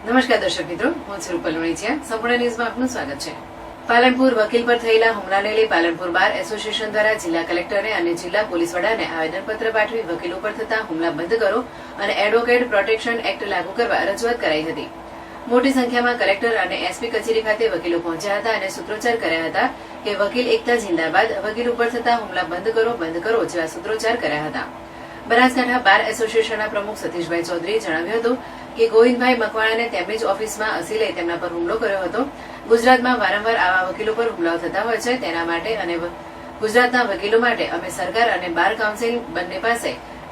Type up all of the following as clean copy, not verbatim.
નમસ્કાર દર્શક મિત્રો, હું છું રૂપલ વણિચિયા. સંપૂર્ણ ન્યૂઝમાં આપનું સ્વાગત છે. પાલનપુર વકીલ પર થયેલા હુમલાને લઈ પાલનપુર બાર એસોસિએશન દ્વારા જિલ્લા કલેક્ટરને અને જિલ્લા પોલીસ વડાને આવેદનપત્ર પાઠવી વકીલો પર થતા હુમલા બંધ કરો અને એડવોકેટ પ્રોટેક્શન એક્ટ લાગુ કરવા રજૂઆત કરાઈ હતી. મોટી સંખ્યામાં કલેક્ટર અને એસપી કચેરી ખાતે વકીલો પહોંચ્યા હતા અને સૂત્રોચ્ચાર કર્યા હતા કે વકીલ એકતા જિંદાબાદ, વકીલ ઉપર થતા હુમલા બંધ કરો જેવા સૂત્રોચ્ચાર કર્યા હતા. બનાસકાંઠા બાર એસોસિએશનના પ્રમુખ સતીશભાઈ ચૌધરીએ જણાવ્યું હતું કે ગોવિંદભાઈ મકવાણાને તેમની જ ઓફિસમાં અસીલે તેમના પર હુમલો કર્યો હતો. ગુજરાતમાં વારંવાર આવા વકીલો પર હુમલાઓ થતા હોય છે. તેના માટે અને ગુજરાતના વકીલો માટે અમે સરકાર અને બાર કાઉન્સિલ બંને પાસે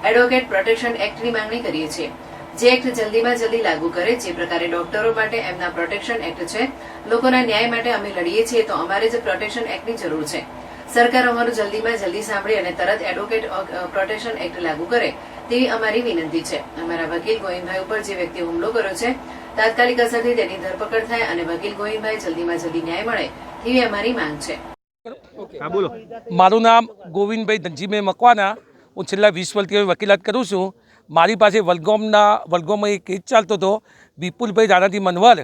એડવોકેટ પ્રોટેક્શન એક્ટની માંગણી કરીએ છીએ. જે એક્ટ જલ્દીમાં જલ્દી લાગુ કરે. જે પ્રકારે ડોક્ટરો માટે એમના પ્રોટેક્શન એક્ટ છે, લોકોના ન્યાય માટે અમે લડીએ છીએ, તો અમારે જ પ્રોટેક્શન એક્ટની જરૂર છે. સરકાર અમારું જલ્દીમાં જલ્દી સાંભળી અને તરત એડવોકેટ પ્રોટેક્શન એક્ટ લાગુ કરે તેવી અમારી વિનંતી છે. અમારા વકીલ ગોવિંદભાઈ ઉપર જે વ્યક્તિએ હુમલો કર્યો છે, તાત્કાલિક અસરથી તેની ધરપકડ થાય અને વકીલ ગોવિંદભાઈ જલ્દીમાં જલ્દી ન્યાય મળે તેવી અમારી માંગ છે. મારું નામ ગોવિંદભાઈ ધનજીભાઈ મકવાણા. હું છેલ્લા 20 વર્ષથી વકીલાત કરું છું. મારી પાસે વલગોમાં એક કેસ ચાલતો હતો, વિપુલભાઈ રાણાજી મનવર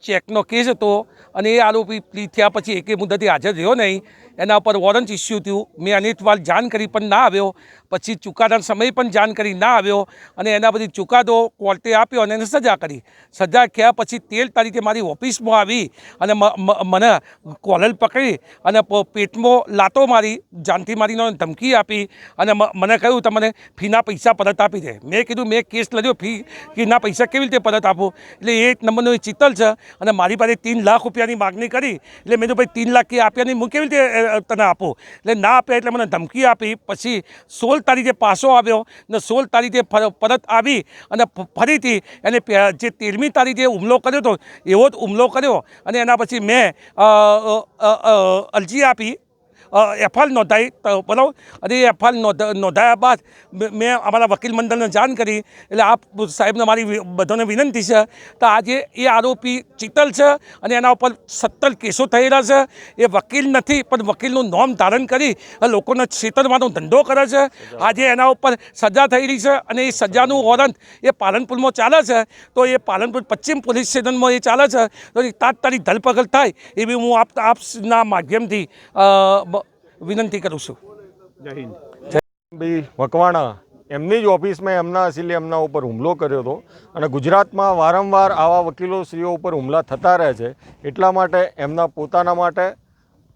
ચેકનો કેસ હતો અને એ આરોપી પ્લી થયા પછી એકે મુદ્દતે હાજર રહ્યો નહીં. એના પર વોરંટ ઇસ્યુ થયું. મેં અનેક વાર જાણ કરી પણ ના આવ્યો. પછી ચુકાદાના સમય પણ જાણ કરી ના આવ્યો અને એના પછી ચુકાદો કોર્ટે આપ્યો અને એને સજા કરી. સજા થયા પછી 13 તારીખે મારી ઓફિસમાં આવી અને મને કોલર પકડી અને પેટમાં લાતો મારી, જાનથી મારીને ધમકી આપી અને મને કહ્યું તમને ફીના પૈસા પરત આપી દે. મેં કીધું મેં કેસ લડ્યો, ફીના પૈસા કેવી રીતે પરત આપું? એટલે એક નંબરનો એ ચિત્તલ છે અને મારી પાસે 3 લાખ રૂપિયાની માગણી કરી. એટલે મેં તો ભાઈ 3 લાખ કે આપ્યા નહીં, હું કેવી રીતે તને આપું? એટલે ના આપ્યા એટલે મને ધમકી આપી. પછી 16 તારીખે પાછો આવ્યો ને 16 તારીખે પરત આવી અને ફરીથી એને જે 13મી તારીખે હુમલો કર્યો હતો એવો જ હુમલો કર્યો અને એના પછી મેં અરજી આપી, એફઆઈઆર નોંધાઈ, બરાબર. અને એ એફઆઈઆર નોંધાયા બાદ મેં અમારા વકીલ મંડળને જાણ કરી. એટલે આપ સાહેબને મારી બધાને વિનંતી છે તો આજે એ આરોપી ચિત્તલ છે અને એના ઉપર 17 કેસો થયેલા છે. એ વકીલ નથી પણ વકીલનું નામ ધારણ કરી લોકોને છેતરવાનો ધંધો કરે છે. આજે એના ઉપર સજા થયેલી છે અને એ સજાનું વોરંટ એ પાલનપુરમાં ચાલે છે. તો એ પાલનપુર પશ્ચિમ પોલીસ સ્ટેશનમાં એ ચાલે છે. તો એ તાત્કાલિક ધરપકડ થાય એવી હું આપના માધ્યમથી વિનંતી કરું છું. જય હિન્દ. ભાઈ મકવાણા એમની જ ઓફિસમાં એમના અસીલે એમના ઉપર હુમલો કર્યો હતો અને ગુજરાતમાં વારંવાર આવા વકીલો શ્રીઓ ઉપર હુમલા થતા રહે છે. એટલા માટે એમના પોતાના માટે,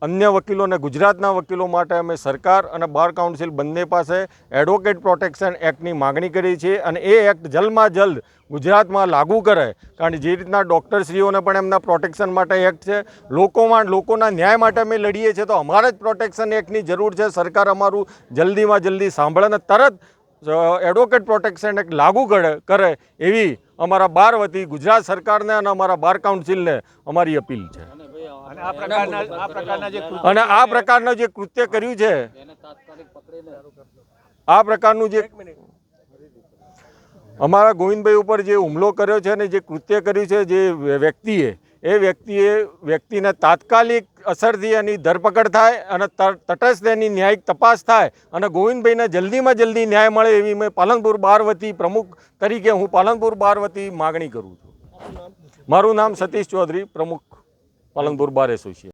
અન્ય વકીલોને, ગુજરાતના વકીલો માટે અમે સરકાર અને બાર કાઉન્સિલ બંને પાસે એડવોકેટ પ્રોટેક્શન એક્ટની માગણી કરી છે અને એ એક્ટ જલ્દમાં જલ્દ ગુજરાતમાં લાગુ કરે. કારણ કે જે રીતના ડૉક્ટરશ્રીઓને પણ એમના પ્રોટેક્શન માટે એક્ટ છે, લોકોના ન્યાય માટે અમે લડીએ છીએ, તો અમારે જ પ્રોટેક્શન એક્ટની જરૂર છે. સરકાર અમારું જલ્દીમાં જલ્દી સાંભળે અને તરત એડવોકેટ પ્રોટેક્શન એક્ટ લાગુ કરે એવી અમારા બાર વતી ગુજરાત સરકારને અને અમારા બાર કાઉન્સિલને અમારી અપીલ છે. અને આ પ્રકારનું જે કૃત્ય કર્યું છે, આ પ્રકારનું જે અમારા ગોવિંદભાઈ ઉપર જે હુમલો કર્યો છે અને જે કૃત્ય કર્યું છે જે વ્યક્તિને તાત્કાલિક અસરથી એની ધરપકડ થાય અને તટસ્થ એની ન્યાયિક તપાસ થાય અને ગોવિંદભાઈને જલ્દીમાં જલ્દી ન્યાય મળે એવી મેં પાલનપુર બાર વતી પ્રમુખ તરીકે હું પાલનપુર બાર વતી માગણી કરું છું. મારું નામ સતીશ ચૌધરી, પ્રમુખ પાલનપુર બાર એસોસિએશન.